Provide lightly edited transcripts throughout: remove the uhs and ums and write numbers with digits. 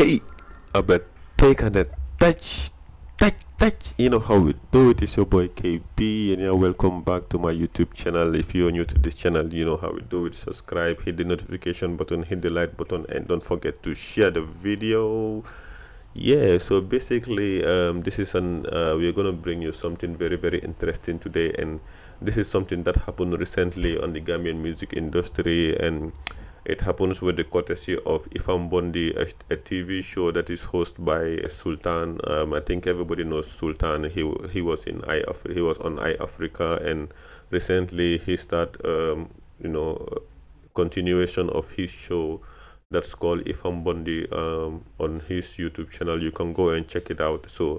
Hey, about take on that touch. You know how we do it. It's your boy KB, and welcome back to my YouTube channel. If you're new to this channel, you know how we do it. Subscribe, hit the notification button, hit the like button, and don't forget to share the video. Yeah, so basically, this is we're gonna bring you something very interesting today, and this is something that happened recently on the Gambian music industry, and it happens with the courtesy of Ifam Bondi, a TV show that is hosted by Sultan. I think everybody knows Sultan. He was in he was on iAfrica, and recently he started, continuation of his show that's called Ifam Bondi on his YouTube channel. You can go and check it out. So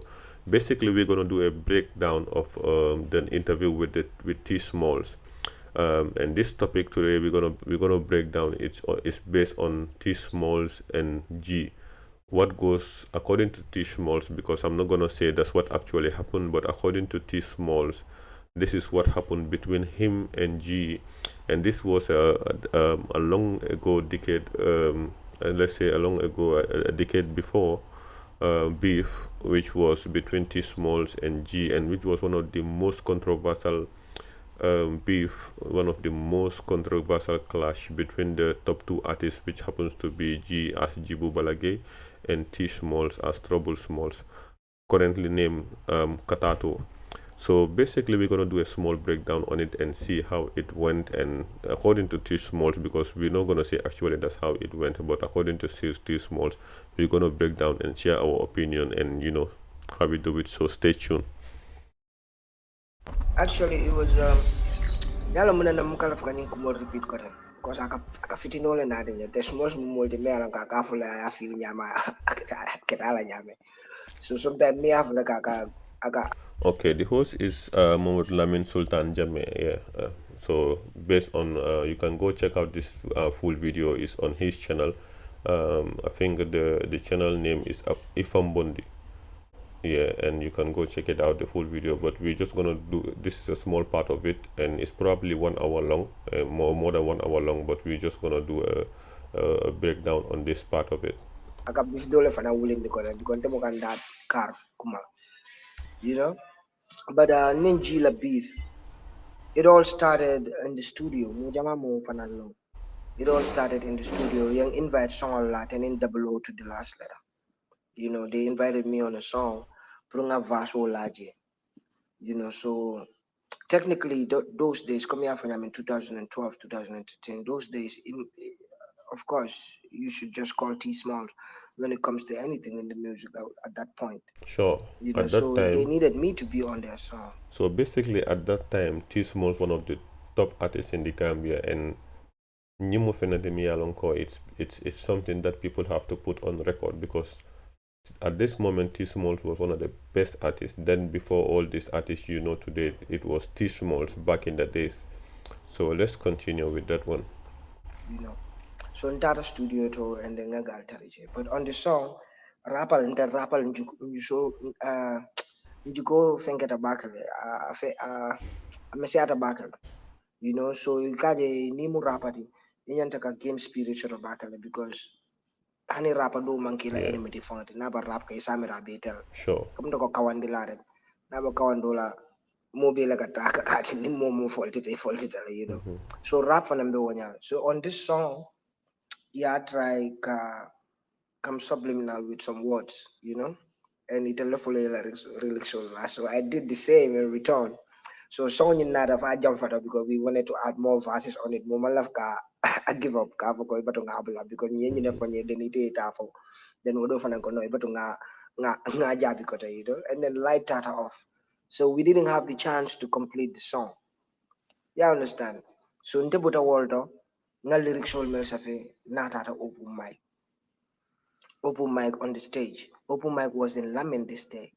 basically, we're gonna do a breakdown of the interview with T Smalls. And this topic today we're gonna break down. It's based on T Smalls and G. What goes according to T Smalls, because I'm not gonna say that's what actually happened, but according to T Smalls, this is what happened between him and G, and this was a long ago decade, let's say a long ago, a decade before, beef which was between T Smalls and G, and which was one of the most controversial beef, one of the most controversial clash between the top two artists, which happens to be G as Jibu Balage and T Smalls as Trouble Smalls, currently named Katato. So basically, we're gonna do a small breakdown on it and see how it went. And according to T Smalls, because we're not gonna say actually that's how it went, but according to T Smalls, we're gonna break down and share our opinion and how we do it. So stay tuned. Actually, it was yala muna na mukala fukani kumol repeat koten because aka fitino le na de the small mol de me ala ka fula ya feel nyama akala nyame. So sometimes me have like aka Okay, the host is Mohamed Lamin Sultan Jame. Yeah. So based on you can go check out this full video is on his channel. I think the channel name is Ifam Bondi. Yeah, and you can go check it out, the full video, but we're just gonna do, this is a small part of it, and it's probably 1 hour long, more than 1 hour long, but we're just gonna do a breakdown on this part of it. aka bis dole fana wulen de koten because temo kan that car kuma, you know. But Ninjila beef, it all started in the studio. Mujama mo fana long. It all started in the studio. Young invite song a lot and in double O to the last letter. You know, they invited me on a song, Prunga Vaso Laje. You know, so technically those days coming out from them in 2012, 2013, those days, of course, you should just call T Small when it comes to anything in the music at that point. Sure. You know, At that so they time, needed me to be on their song. so basically at that time, T Smalls one of the top artists in the Gambia, and Nyumo Fenademi Alonko, it's something that people have to put on record, because at this moment T Smalls was one of the best artists. Then before all these artists today, it was T Smalls back in the days. So let's continue with that one. You know, so in that studio to and then but on the song, rapper and the rapper and you show you go think at the back of it. I'm at the back of it. You know, so you got a nimu rapper in a game spirit sort of back of it because hani rapper do monkey la Yeah, enemy defend na ba rap kay samira betel sure. kam do ko kawan dilare na ba kawan dola mobile ka taka ka ni mo faulty you know. So rap for them wonya. So on this song, yeah, try come subliminal with some words, you know, and it literally really so last. So I did the same in return. So song in that I jump for that because we wanted to add more verses on it. Moma love ka I give up ka ko iba to nga bula because nyenye na panye denite tafo. Then wodo fana ko no iba to nga jabi ko you know, and then light that off. So we didn't have the chance to complete the song. Yeah, understand. So in the world, nga lyrics all mel safe not at open mic. Open mic on the stage. Open mic was in Lamin this day.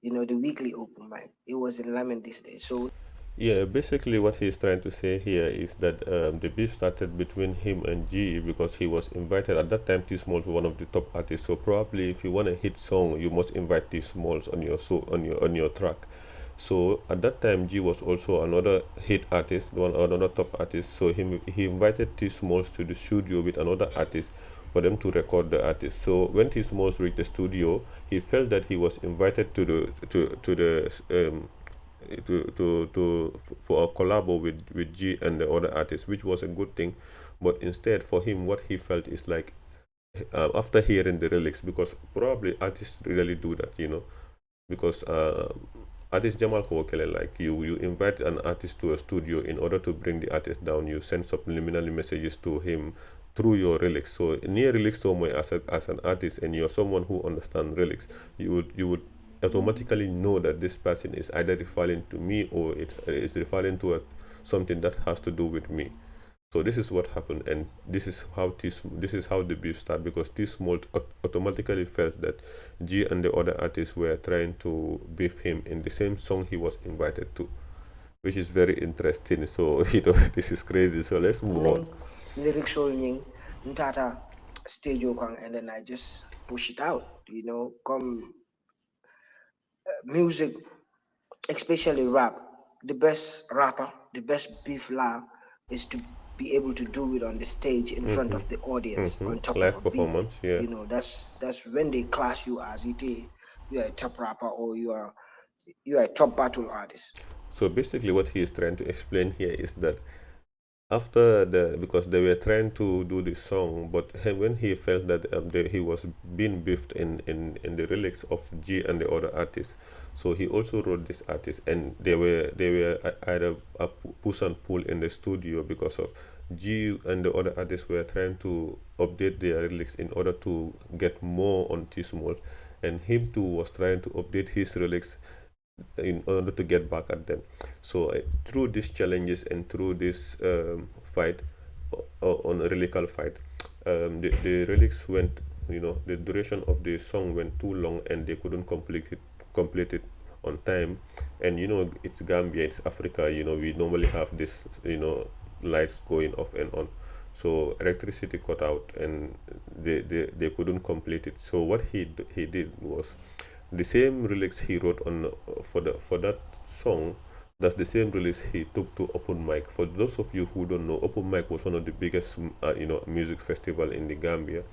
You know, the weekly open mic. It was in Lamin this day. So Yeah, basically what he's trying to say here is that the beef started between him and G, because he was invited at that time. T Smalls was one of the top artists, so probably if you want a hit song, you must invite T Smalls on your track. So at that time, G was also another hit artist, another top artist. So he invited T Smalls to the studio with another artist, for them to record the artist. So when T Smalls reached the studio, he felt that he was invited to the for a collabo with G and the other artists, which was a good thing. But instead, for him, what he felt is like, after hearing the lyrics, because probably artists really do that, because artist Jamal Kowokele, like you invite an artist to a studio in order to bring the artist down. You send subliminal messages to him through your lyrics. So near lyrics somewhere as an artist, and you're someone who understands lyrics, you would automatically know that this person is either referring to me, or it is referring to something that has to do with me. So this is what happened, and this is how the beef started, because T Small automatically felt that G and the other artists were trying to beef him in the same song he was invited to, which is very interesting. So this is crazy. So let's move on. Ning lyrics ning ntata stage okang, and then I just push it out. Come music, especially rap. The best rapper, the best beef laugh is to be able to do it on the stage in front of the audience on top of a Live beat. performance, yeah. That's when they class you as it is. You are a top rapper, or you are a top battle artist. So basically, what he is trying to explain here is that after because they were trying to do this song, but when he felt that he was being beefed in the lyrics of G and the other artists, so he also wrote this artist, and they were either a push and pull in the studio, because of G and the other artists were trying to update their lyrics in order to get more on T Small, and him too was trying to update his lyrics in order to get back at them. So through these challenges and through this fight, on a lyrical fight, the lyrics went, the duration of the song went too long, and they couldn't complete it on time. And it's Gambia, it's Africa. We normally have this, lights going off and on. So electricity cut out, and they couldn't complete it. So what he did was, the same lyrics he wrote on for that song, that's the same release he took to open mic. For those of you who don't know, open mic was one of the biggest music festival in the Gambia,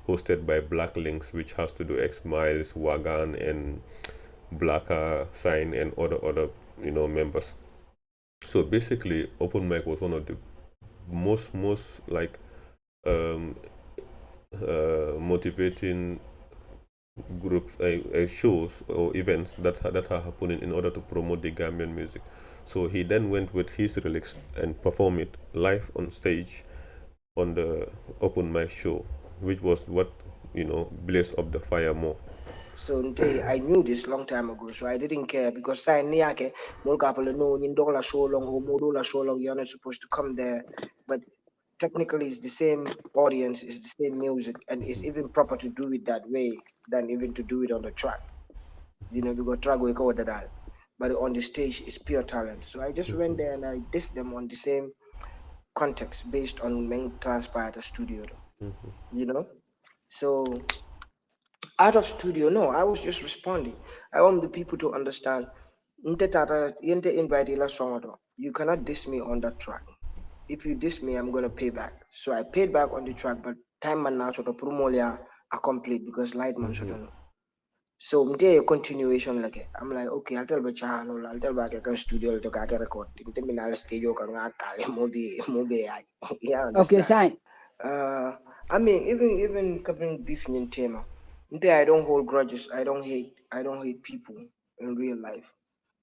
hosted by Black Links, which has to do X Miles, Wagan, and Blacker Sign, and other members. So basically, open mic was one of the most like um, motivating groups, shows or events that are happening in order to promote the Gambian music. So he then went with his lyrics and performed it live on stage on the open mic show, which was what blazed up the fire more. So I knew this long time ago, so I didn't care because sign niake more couple no $1 so long or $more so long. You're not supposed to come there, but technically it's the same audience, it's the same music, and it's even proper to do it that way than even to do it on the track. Because track we cover that, but on the stage it's pure talent. So I just went there and I dissed them on the same context based on Meng transpired at studio, you know. So out of studio, no, I was just responding. I want the people to understand. Yente invite ila song ato. You cannot diss me on that track. If you diss me, I'm gonna pay back. So I paid back on the track, but time man now sort of promolia a complete because light man sort of no. So mte a continuation like I'm like, okay, I'll tell Bacha no, I'll tell back I can studio to kaka record. Mte minala stage ka nga kale mobi yeah, Okay, understand. sign. Uh, I mean, even covering beef in tema. I don't hold grudges. I don't hate people in real life.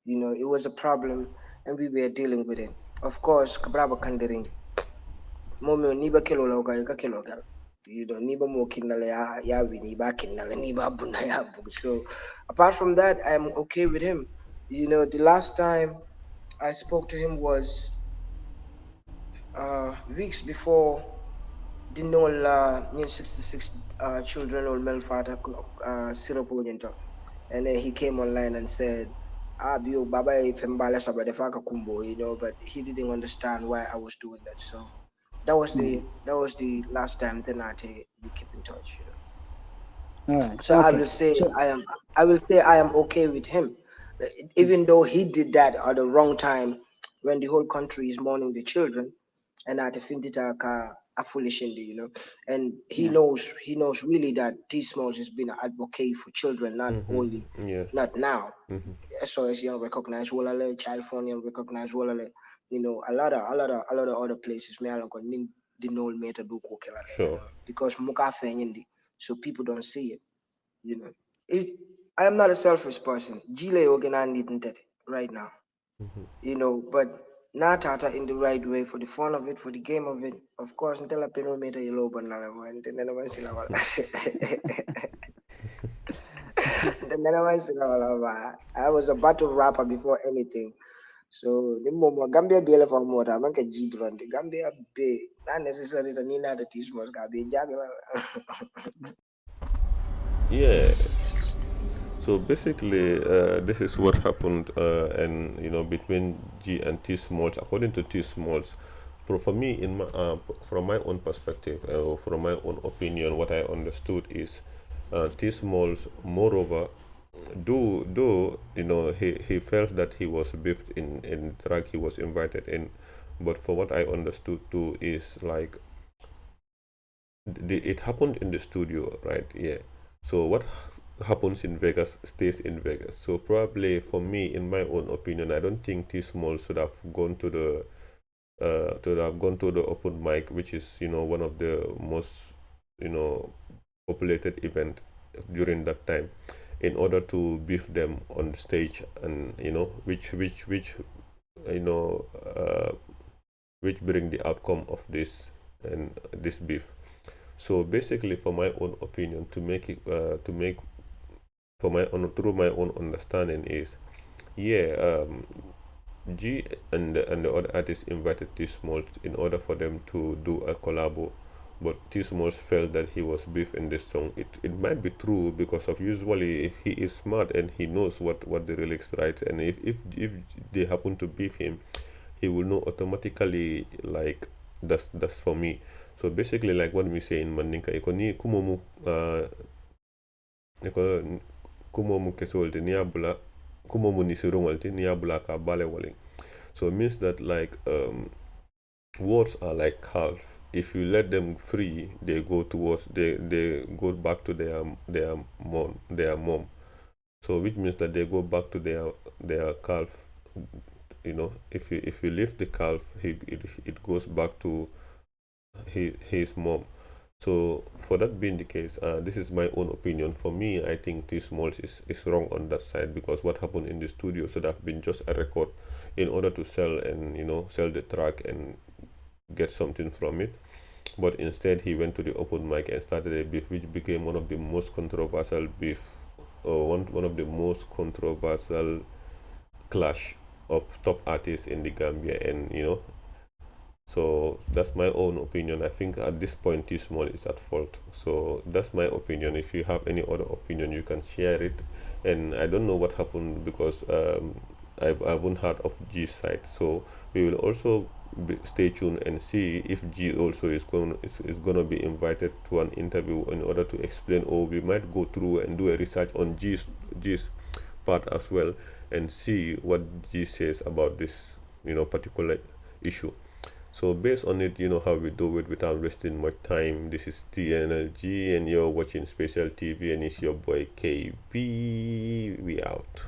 It was a problem, and we were dealing with it. Of course, kabraba kandering. Momo niba kilo loga ka kilo gal. Niba mo kinala ya wi niba kinala niba buna ya bug. So apart from that, I'm okay with him. The last time I spoke to him was weeks before the Nola 66 children or Melfata Siraponyento. And then he came online and said, Bio Baba Fembala Sabadefaka Kumbo, but he didn't understand why I was doing that. So that was the last time then we keep in touch. All right. So I Okay. will say So, I am okay with him. Even though he did that at the wrong time when the whole country is mourning the children and at the Findita a foolish indie, and he Yeah. knows really that T Smalls has been an advocate for children, not only Yeah. not now. SOS Young recognize Wolale, Child Phone Young recognize Wolale, a lot of other places. Me along nin the no meter do kokela, Sure. because muka fenyindi, so people don't see it, you know. It, I am not a selfish person. Gile ogena need right now, but not tata in the right way for the fun of it, for the game of it. Of course, until I pay no meter yellow but now and then I want to then I want to I was a battle rapper before anything. So the moment Gambia be for more, I'm like a G drum. The Gambia be not necessarily the Nina the teach was Gabi Jagger. Yeah. So basically, this is what happened, and between G and T Smalls. According to T Smalls, for me, from my own perspective, or from my own opinion, what I understood is, T Smalls, moreover, though he felt that he was beefed in track he was invited in, but for what I understood too is like it happened in the studio, right? Yeah. So what happens in Vegas stays in Vegas. So probably for me, in my own opinion, I don't think T Small should have gone to the open mic, which is one of the most you know populated event during that time, in order to beef them on stage, and you know uh, which bring the outcome of this beef. So basically, for my own opinion, to make for my own through my own understanding is, yeah, G and the other artists invited T Smalls in order for them to do a collabo, but T Smalls felt that he was beef in this song. It might be true, because of usually if he is smart and he knows what the lyrics writes, and if they happen to beef him, he will know automatically, like that's for me. So basically, like what we say in Mandinka, iko ni kumomu iko kumomu kesolti niabula kumomu ni sirungolti niabula ka bale wali. So it means that, like, words are like calf. If you let them free, they go back to their mom. So which means that they go back to their calf. If you lift the calf, it goes back to his mom. So for that being the case, this is my own opinion. For me, I think T Smalls is wrong on that side, because what happened in the studio should have been just a record in order to sell, and sell the track and get something from it. But instead, he went to the open mic and started a beef, which became one of the most controversial beef, or one of the most controversial clash of top artists in the Gambia. And so that's my own opinion. I think at this point, T Small is at fault. So that's my opinion. If you have any other opinion, you can share it. And I don't know what happened, because I haven't heard of G's side. So we will also stay tuned and see if G also is going to be invited to an interview in order to explain, or we might go through and do a research on G's part as well, and see what G says about this particular issue. So based on it, you know how we do it without wasting much time. This is TNLG, and you're watching Special TV, and it's your boy KB. We out.